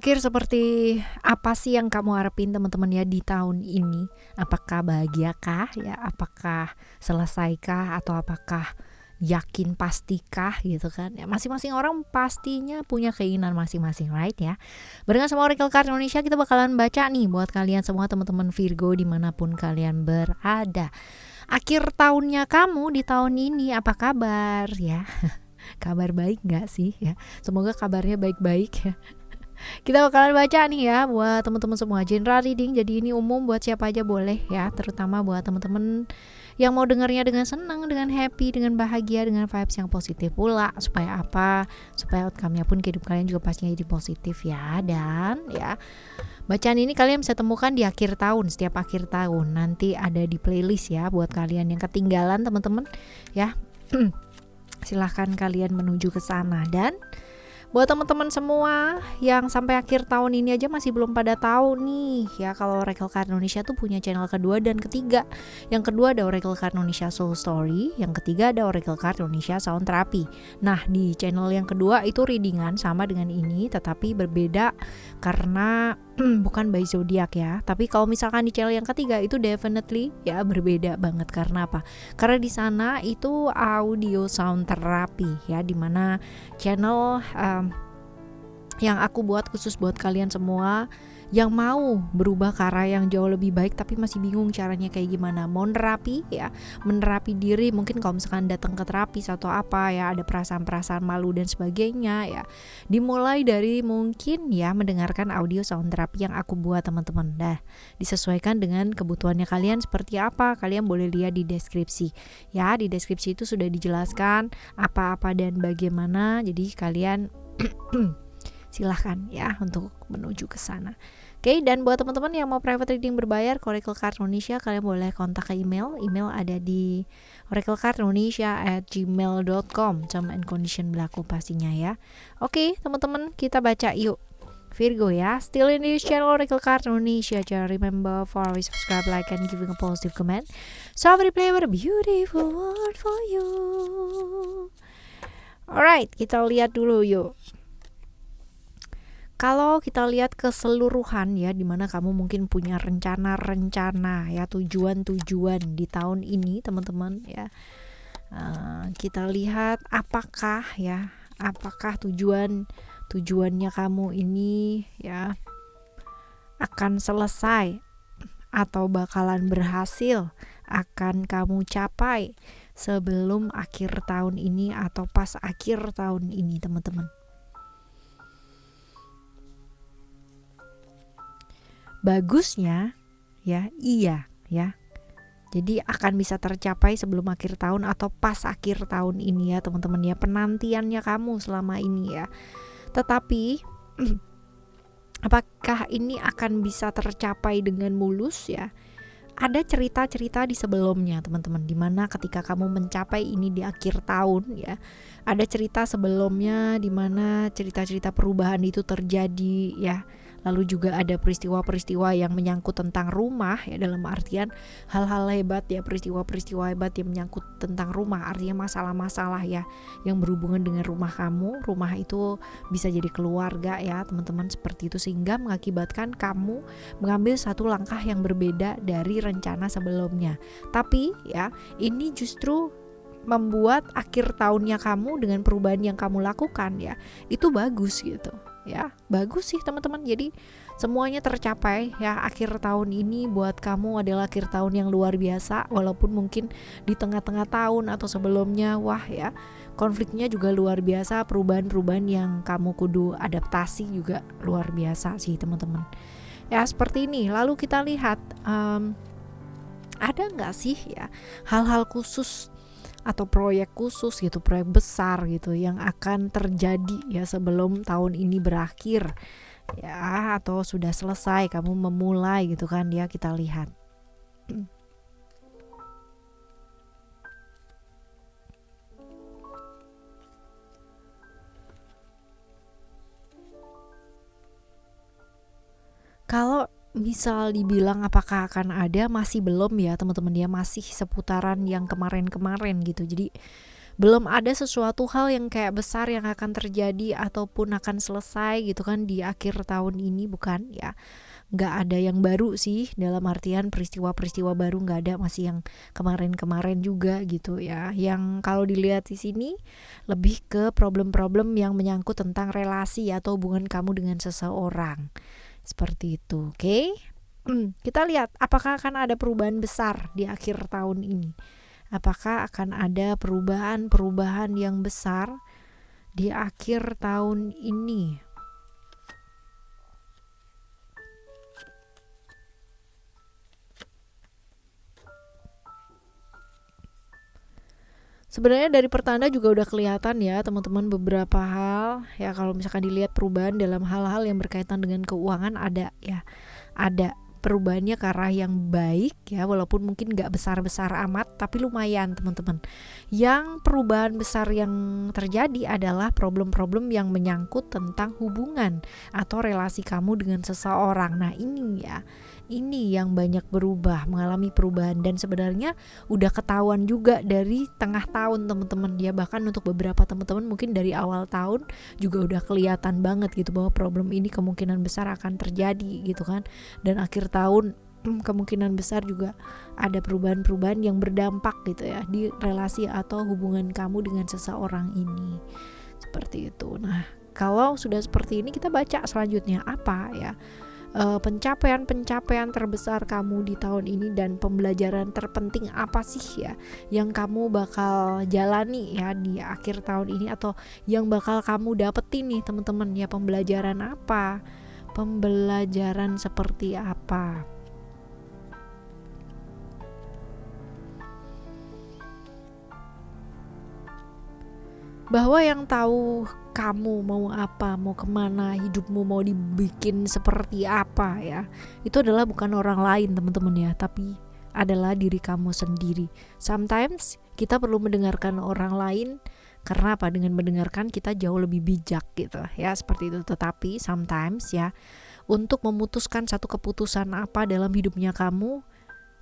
Berpikir seperti apa sih yang kamu harapin teman-teman ya di tahun ini? Apakah bahagiakah ya? Apakah selesaikah atau apakah yakin pastikah gitu kan? Ya masing-masing orang pastinya punya keinginan masing-masing, right ya. Barengan sama Oracle Card Indonesia kita bakalan baca nih buat kalian semua teman-teman Virgo dimanapun kalian berada. Akhir tahunnya kamu di tahun ini apa kabar ya? Kabar baik gak sih ya? Semoga kabarnya baik-baik ya. Kita bakalan baca nih ya buat teman-teman semua, general reading. Jadi ini umum buat siapa aja boleh ya, terutama buat teman-teman yang mau dengarnya dengan senang, dengan happy, dengan bahagia, dengan vibes yang positif pula. Supaya apa? Supaya outcome-nya pun ke hidup kalian juga pastinya jadi positif ya. Dan ya, bacaan ini kalian bisa temukan di akhir tahun, setiap akhir tahun. Nanti ada di playlist ya buat kalian yang ketinggalan teman-teman ya. Silahkan kalian menuju ke sana. Dan buat teman-teman semua yang sampai akhir tahun ini aja masih belum pada tahu nih ya, kalau Oracle Card Indonesia tuh punya channel kedua dan ketiga. Yang kedua ada Oracle Card Indonesia Soul Story, yang ketiga ada Oracle Card Indonesia Sound Therapy. Nah di channel yang kedua itu readingan sama dengan ini, tetapi berbeda karena bukan by zodiak ya. Tapi kalau misalkan di channel yang ketiga itu definitely ya berbeda banget. Karena apa? Karena di sana itu audio sound therapy ya, dimana channel yang aku buat khusus buat kalian semua yang mau berubah ke arah yang jauh lebih baik tapi masih bingung caranya kayak gimana, mau nerapi ya, menerapi diri. Mungkin kalau misalkan datang ke terapis atau apa ya, ada perasaan-perasaan malu dan sebagainya ya, dimulai dari mungkin ya mendengarkan audio sound terapi yang aku buat teman-teman. Dah disesuaikan dengan kebutuhannya kalian seperti apa, kalian boleh lihat di deskripsi ya. Di deskripsi itu sudah dijelaskan apa-apa dan bagaimana, jadi kalian silahkan ya untuk menuju ke sana. Oke, dan buat teman-teman yang mau private reading berbayar ke Oracle Card Indonesia, kalian boleh kontak ke email ada di oraclecardindonesia@gmail.com. Term and condition berlaku pastinya ya. Oke teman-teman, kita baca yuk. Virgo ya, still in this channel Oracle Card Indonesia. Jangan remember for always subscribe, like, and giving a positive comment. So I will play with a beautiful word for you. Alright, kita lihat dulu yuk. Kalau kita lihat keseluruhan ya, dimana kamu mungkin punya rencana-rencana ya, tujuan-tujuan di tahun ini teman-teman ya. Kita lihat apakah tujuannya kamu ini ya akan selesai atau bakalan berhasil, akan kamu capai sebelum akhir tahun ini atau pas akhir tahun ini teman-teman. Bagusnya ya iya ya, jadi akan bisa tercapai sebelum akhir tahun atau pas akhir tahun ini ya teman-teman ya, penantiannya kamu selama ini ya. Tetapi apakah ini akan bisa tercapai dengan mulus ya? Ada cerita-cerita di sebelumnya teman-teman, dimana ketika kamu mencapai ini di akhir tahun ya, ada cerita sebelumnya dimana cerita-cerita perubahan itu terjadi ya. Lalu juga ada peristiwa-peristiwa yang menyangkut tentang rumah ya, dalam artian hal-hal hebat ya, peristiwa-peristiwa hebat yang menyangkut tentang rumah, artinya masalah-masalah ya yang berhubungan dengan rumah kamu. Rumah itu bisa jadi keluarga ya teman-teman, seperti itu, sehingga mengakibatkan kamu mengambil satu langkah yang berbeda dari rencana sebelumnya. Tapi ya ini justru membuat akhir tahunnya kamu dengan perubahan yang kamu lakukan ya, itu bagus gitu ya, bagus sih teman-teman. Jadi semuanya tercapai ya. Akhir tahun ini buat kamu adalah akhir tahun yang luar biasa, walaupun mungkin di tengah-tengah tahun atau sebelumnya wah ya konfliknya juga luar biasa, perubahan-perubahan yang kamu kudu adaptasi juga luar biasa sih teman-teman ya, seperti ini. Lalu kita lihat ada nggak sih ya hal-hal khusus atau proyek khusus gitu, proyek besar gitu yang akan terjadi ya sebelum tahun ini berakhir ya, atau sudah selesai kamu memulai gitu kan ya. Kita lihat kalau misal dibilang apakah akan ada, masih belum ya teman-teman ya, masih seputaran yang kemarin-kemarin gitu. Jadi belum ada sesuatu hal yang kayak besar yang akan terjadi ataupun akan selesai gitu kan di akhir tahun ini, bukan ya. Nggak ada yang baru sih, dalam artian peristiwa-peristiwa baru nggak ada, masih yang kemarin-kemarin juga gitu ya. Yang kalau dilihat di sini lebih ke problem-problem yang menyangkut tentang relasi atau hubungan kamu dengan seseorang. Seperti itu, oke? Kita lihat apakah akan ada perubahan besar di akhir tahun ini. Apakah akan ada perubahan-perubahan yang besar di akhir tahun ini? Sebenarnya dari pertanda juga udah kelihatan ya teman-teman beberapa hal ya, kalau misalkan dilihat perubahan dalam hal-hal yang berkaitan dengan keuangan ada ya, ada perubahannya ke arah yang baik ya, walaupun mungkin gak besar-besar amat tapi lumayan teman-teman. Yang perubahan besar yang terjadi adalah problem-problem yang menyangkut tentang hubungan atau relasi kamu dengan seseorang. Nah ini ya, ini yang banyak berubah, mengalami perubahan, dan sebenarnya udah ketahuan juga dari tengah tahun teman-teman ya, bahkan untuk beberapa teman-teman mungkin dari awal tahun juga udah kelihatan banget gitu bahwa problem ini kemungkinan besar akan terjadi gitu kan, dan akhir tahun kemungkinan besar juga ada perubahan-perubahan yang berdampak gitu ya di relasi atau hubungan kamu dengan seseorang ini, seperti itu. Nah kalau sudah seperti ini kita baca selanjutnya apa ya, pencapaian-pencapaian terbesar kamu di tahun ini dan pembelajaran terpenting apa sih ya yang kamu bakal jalani ya di akhir tahun ini, atau yang bakal kamu dapetin nih teman-teman ya, pembelajaran apa, pembelajaran seperti apa. Bahwa yang tahu kamu mau apa, mau kemana, hidupmu mau dibikin seperti apa ya, itu adalah bukan orang lain teman-teman ya, tapi adalah diri kamu sendiri. Sometimes kita perlu mendengarkan orang lain, karena apa? Dengan mendengarkan kita jauh lebih bijak gitu ya, seperti itu. Tetapi sometimes ya, untuk memutuskan satu keputusan apa dalam hidupnya kamu,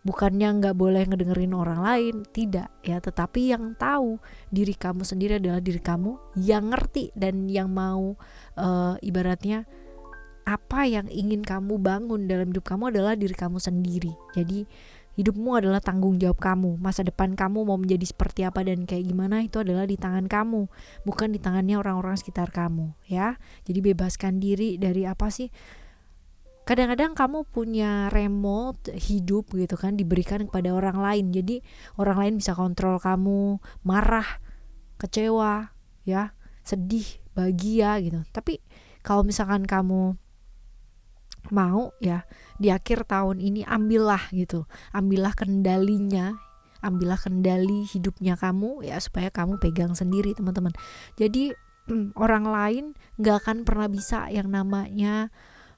bukannya nggak boleh ngedengerin orang lain, tidak ya, tetapi yang tahu diri kamu sendiri adalah diri kamu, yang ngerti dan yang mau ibaratnya apa yang ingin kamu bangun dalam hidup kamu adalah diri kamu sendiri. Jadi hidupmu adalah tanggung jawab kamu, masa depan kamu mau menjadi seperti apa dan kayak gimana itu adalah di tangan kamu, bukan di tangannya orang-orang sekitar kamu ya. Jadi bebaskan diri dari apa sih, kadang-kadang kamu punya remote hidup gitu kan, diberikan kepada orang lain. Jadi orang lain bisa kontrol kamu, marah, kecewa, ya, sedih, bahagia gitu. Tapi kalau misalkan kamu mau ya, di akhir tahun ini ambillah gitu, ambillah kendalinya, ambillah kendali hidupnya kamu ya, supaya kamu pegang sendiri teman-teman. Jadi orang lain gak akan pernah bisa yang namanya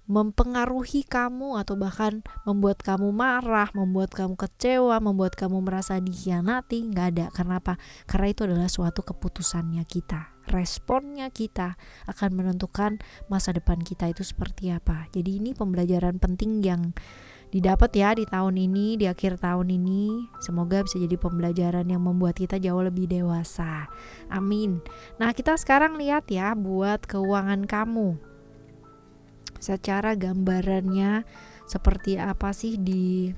mempengaruhi kamu atau bahkan membuat kamu marah, membuat kamu kecewa, membuat kamu merasa dikhianati. Nggak ada. Karena apa? Karena itu adalah suatu keputusannya kita, responnya kita akan menentukan masa depan kita itu seperti apa. Jadi ini pembelajaran penting yang didapat ya di tahun ini, di akhir tahun ini. Semoga bisa jadi pembelajaran yang membuat kita jauh lebih dewasa. Amin. Nah kita sekarang lihat ya buat keuangan kamu, secara gambarannya seperti apa sih di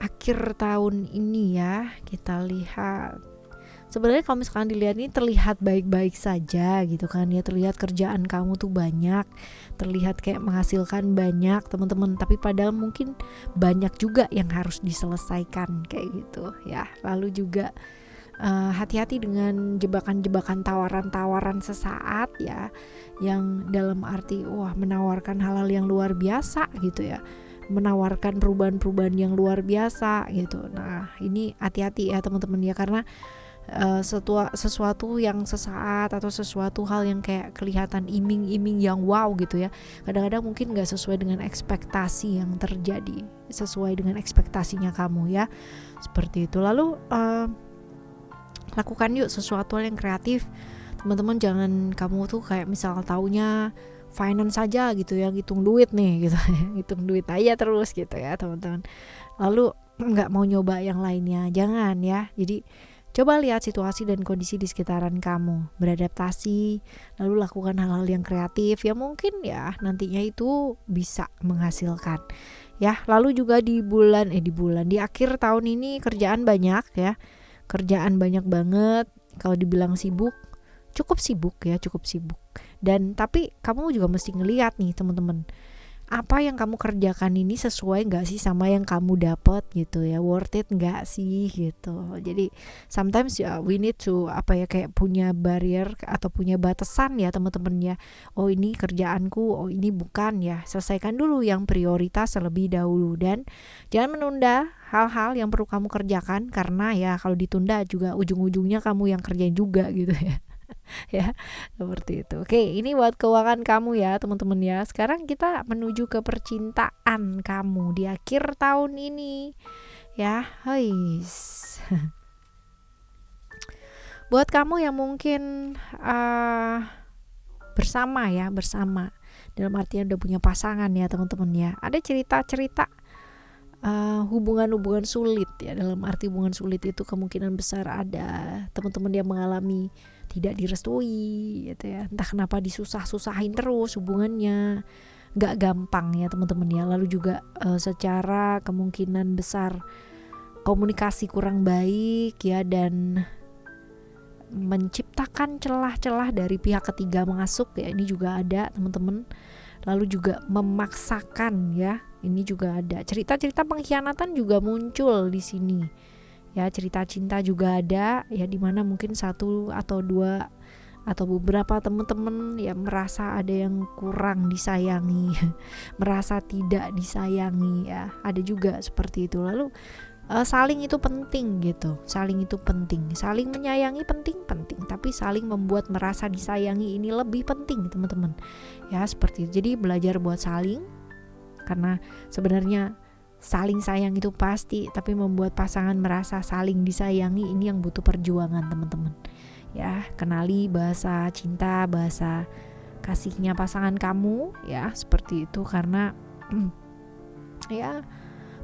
akhir tahun ini ya. Kita lihat, sebenarnya kalau misalkan dilihat ini terlihat baik-baik saja gitu kan ya, terlihat kerjaan kamu tuh banyak, terlihat kayak menghasilkan banyak teman-teman, tapi padahal mungkin banyak juga yang harus diselesaikan kayak gitu ya. Lalu juga hati-hati dengan jebakan-jebakan tawaran-tawaran sesaat ya, yang dalam arti wah menawarkan hal-hal yang luar biasa gitu ya, menawarkan perubahan-perubahan yang luar biasa gitu. Nah ini hati-hati ya teman-teman ya, karena sesuatu yang sesaat atau sesuatu hal yang kayak kelihatan iming-iming yang wow gitu ya, kadang-kadang mungkin gak sesuai dengan ekspektasi yang terjadi, sesuai dengan ekspektasinya kamu ya, seperti itu. Lalu lakukan yuk sesuatu yang kreatif teman-teman. Jangan kamu tuh kayak misal taunya finance saja gitu ya, hitung duit nih gitu hitung duit aja terus gitu ya teman-teman, lalu nggak mau nyoba yang lainnya, jangan ya. Jadi Coba lihat situasi dan kondisi di sekitaran kamu, beradaptasi, lalu lakukan hal-hal yang kreatif yang mungkin ya nantinya itu bisa menghasilkan. Ya, lalu juga di akhir tahun ini kerjaan banyak ya. Kerjaan banyak banget. Kalau dibilang sibuk, cukup sibuk. Dan tapi kamu juga mesti ngeliat nih teman-teman, apa yang kamu kerjakan ini sesuai nggak sih sama yang kamu dapat gitu ya, worth it nggak sih gitu. Jadi sometimes ya we need to kayak punya barrier atau punya batasan ya teman-teman ya. Oh ini kerjaanku, oh ini bukan ya. Selesaikan dulu yang prioritas terlebih dahulu dan jangan menunda hal-hal yang perlu kamu kerjakan, karena ya kalau ditunda juga ujung-ujungnya kamu yang kerjain juga gitu ya. Ya, seperti itu. Oke, ini buat keuangan kamu ya teman-teman ya. Sekarang kita menuju ke percintaan kamu di akhir tahun ini ya. Guys, buat kamu yang mungkin bersama dalam artian udah punya pasangan ya teman-teman ya, ada cerita-cerita hubungan-hubungan sulit ya. Dalam arti hubungan sulit itu kemungkinan besar ada teman-teman yang mengalami tidak direstui gitu ya, entah kenapa disusah-susahin terus hubungannya, gak gampang ya teman-teman ya. Lalu juga secara kemungkinan besar komunikasi kurang baik ya, dan menciptakan celah-celah dari pihak ketiga masuk ya, ini juga ada teman-teman. Lalu juga memaksakan ya, ini juga ada. Cerita-cerita pengkhianatan juga muncul di sini. Ya, cerita cinta juga ada ya, dimana mungkin satu atau dua atau beberapa teman-teman ya merasa ada yang kurang disayangi, merasa tidak disayangi ya, ada juga seperti itu. Lalu saling itu penting gitu, saling menyayangi penting, tapi saling membuat merasa disayangi ini lebih penting teman-teman ya, seperti itu. Jadi belajar buat saling, karena sebenarnya saling sayang itu pasti, tapi membuat pasangan merasa saling disayangi ini yang butuh perjuangan teman-teman ya. Kenali bahasa cinta, bahasa kasihnya pasangan kamu ya, seperti itu. Karena ya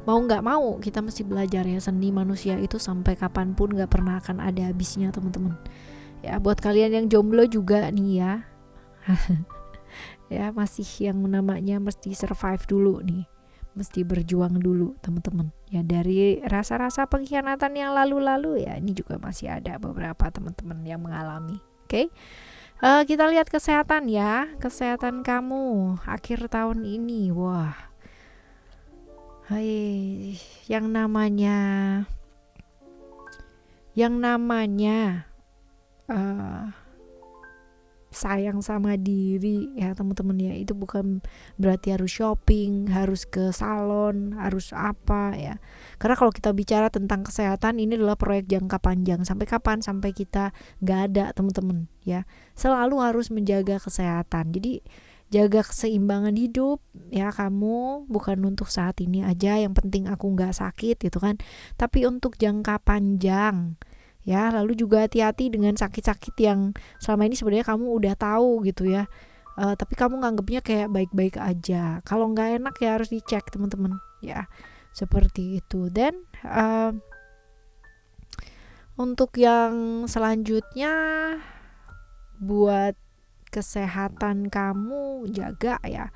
mau nggak mau kita mesti belajar ya, seni manusia itu sampai kapanpun nggak pernah akan ada habisnya teman-teman ya. Buat kalian yang jomblo juga nih ya ya, masih yang namanya mesti survive dulu nih, mesti berjuang dulu teman-teman ya, dari rasa-rasa pengkhianatan yang lalu-lalu ya. Ini juga masih ada beberapa teman-teman yang mengalami. Oke. Kita lihat kesehatan ya, kesehatan kamu akhir tahun ini. Wah, yang namanya sayang sama diri ya teman-teman ya, itu bukan berarti harus shopping, harus ke salon, harus apa ya. Karena kalau kita bicara tentang kesehatan, ini adalah proyek jangka panjang. Sampai kapan? Sampai kita gak ada teman-teman ya. Selalu harus menjaga kesehatan. Jadi jaga keseimbangan hidup ya kamu, bukan untuk saat ini aja, yang penting aku gak sakit gitu kan, tapi untuk jangka panjang ya. Lalu juga hati-hati dengan sakit-sakit yang selama ini sebenarnya kamu udah tahu gitu ya, tapi kamu nganggapnya kayak baik-baik aja. Kalau nggak enak ya harus dicek teman-teman ya, seperti itu. Dan untuk yang selanjutnya, buat kesehatan kamu jaga ya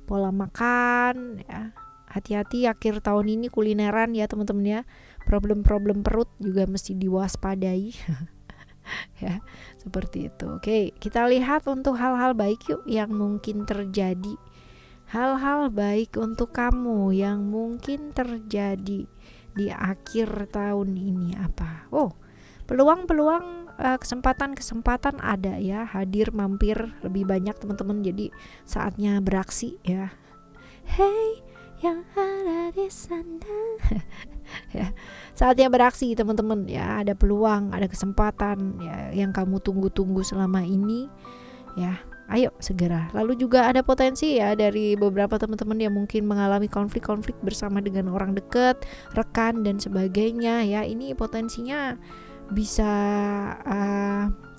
pola makan ya. Hati-hati akhir tahun ini kulineran ya teman-teman ya. Problem-problem perut juga mesti diwaspadai ya, seperti itu. Oke, kita lihat untuk hal-hal baik yuk yang mungkin terjadi. Hal-hal baik untuk kamu yang mungkin terjadi di akhir tahun ini apa? Oh, peluang-peluang, kesempatan-kesempatan ada ya, hadir mampir lebih banyak teman-teman. Jadi saatnya beraksi ya. Hey yang ada di sana ya, saatnya beraksi teman-teman ya. Ada peluang, ada kesempatan ya yang kamu tunggu-tunggu selama ini ya. Ayo segera. Lalu juga ada potensi ya dari beberapa teman-teman yang mungkin mengalami konflik-konflik bersama dengan orang dekat, rekan dan sebagainya ya. Ini potensinya bisa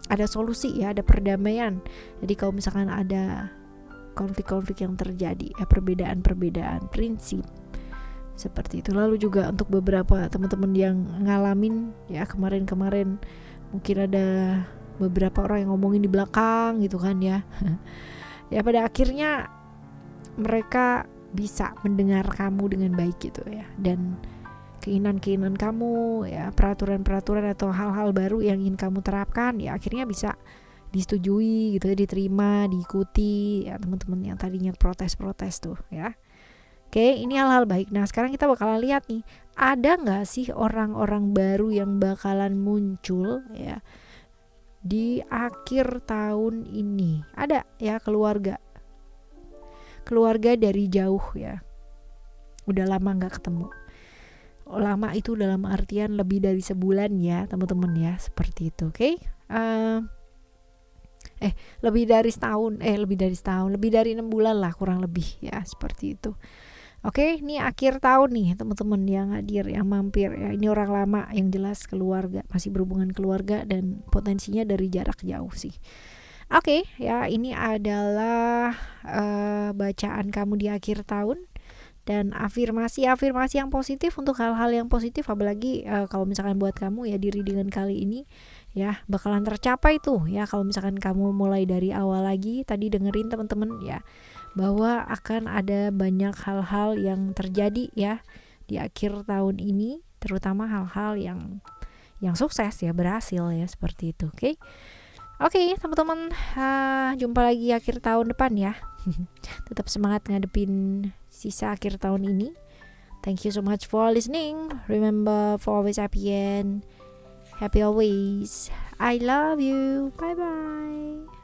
ada solusi ya, ada perdamaian. Jadi kalau misalkan ada konflik-konflik yang terjadi ya, perbedaan-perbedaan prinsip, Seperti itu. Lalu juga untuk beberapa teman-teman yang ngalamin ya kemarin-kemarin, mungkin ada beberapa orang yang ngomongin di belakang gitu kan ya. Ya pada akhirnya mereka bisa mendengar kamu dengan baik gitu ya, dan keinginan-keinginan kamu ya, peraturan-peraturan atau hal-hal baru yang ingin kamu terapkan ya akhirnya bisa disetujui gitu ya, diterima, diikuti ya teman-teman yang tadinya protes-protes tuh ya. Oke, ini hal-hal baik. Nah sekarang kita bakalan lihat nih, ada gak sih orang-orang baru yang bakalan muncul ya di akhir tahun ini? Ada ya, keluarga dari jauh ya, udah lama gak ketemu. Lama itu dalam artian lebih dari sebulan ya teman-teman ya, seperti itu. Oke. Lebih dari setahun, lebih dari 6 bulan lah kurang lebih ya, seperti itu. Oke, ini akhir tahun nih teman-teman yang hadir, yang mampir ya. Ini orang lama yang jelas keluarga, masih berhubungan keluarga dan potensinya dari jarak jauh sih. Oke, ya ini adalah bacaan kamu di akhir tahun dan afirmasi yang positif untuk hal-hal yang positif, apalagi kalau misalkan buat kamu ya di readingan kali ini ya bakalan tercapai tuh ya kalau misalkan kamu mulai dari awal lagi tadi dengerin teman-teman ya, bahwa akan ada banyak hal-hal yang terjadi ya di akhir tahun ini, terutama hal-hal yang sukses ya, berhasil ya, seperti itu. Oke, teman-teman, jumpa lagi akhir tahun depan ya. Tetap semangat ngadepin sisa akhir tahun ini. Thank you so much for listening. Remember for always happy and happy always. I love you. Bye bye.